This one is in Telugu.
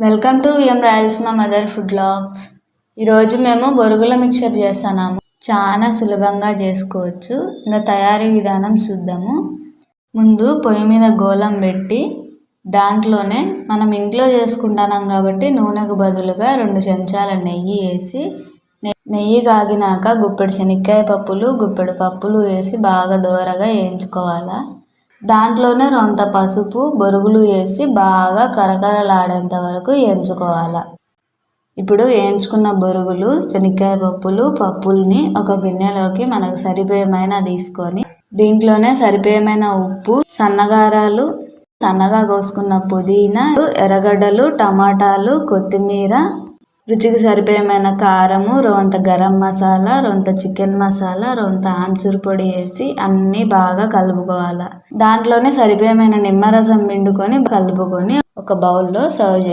Welcome to Rayalaseema mother food blogs. ఈరోజు మేము బొరుగుల మిక్చర్ చేస్తున్నాము. చాలా సులభంగా చేసుకోవచ్చు. ఇంకా తయారీ విధానం చూద్దాము. ముందు పొయ్యి మీద గోళం పెట్టి దాంట్లోనే మనం ఇంట్లో చేసుకుంటున్నాం కాబట్టి నూనెకు బదులుగా 2 చెంచాల నెయ్యి వేసి, నెయ్యి కాగినాక గుప్పెడు శనక్కాయ పప్పులు, గుప్పెడు పప్పులు వేసి బాగా దోరగా వేయించుకోవాలా. దాంట్లోనే రొంత పసుపు, బొరుగులు వేసి బాగా కరకరలాడేంత వరకు వేయించుకోవాలి. ఇప్పుడు వేయించుకున్న బొరుగులు, శనక్కాయ పప్పుల్ని ఒక గిన్నెలోకి మనకు సరిపోయేమైనా తీసుకొని దీంట్లోనే సరిపోయేమైన ఉప్పు, సన్నగారాలు, సన్నగా కోసుకున్న పుదీనా, ఎర్రగడ్డలు, టమాటాలు, కొత్తిమీర, రుచికి సరిపోయేమైన కారము, రొంత గరం మసాలా, రొంత చికెన్ మసాలా, రొంత ఆమ్చూర్ పొడి వేసి అన్నీ బాగా కలుపుకోవాలి. దాంట్లోనే సరిపోయేమైన నిమ్మరసం పిండుకొని కలుపుకొని ఒక బౌల్లో సర్వ్ చేసి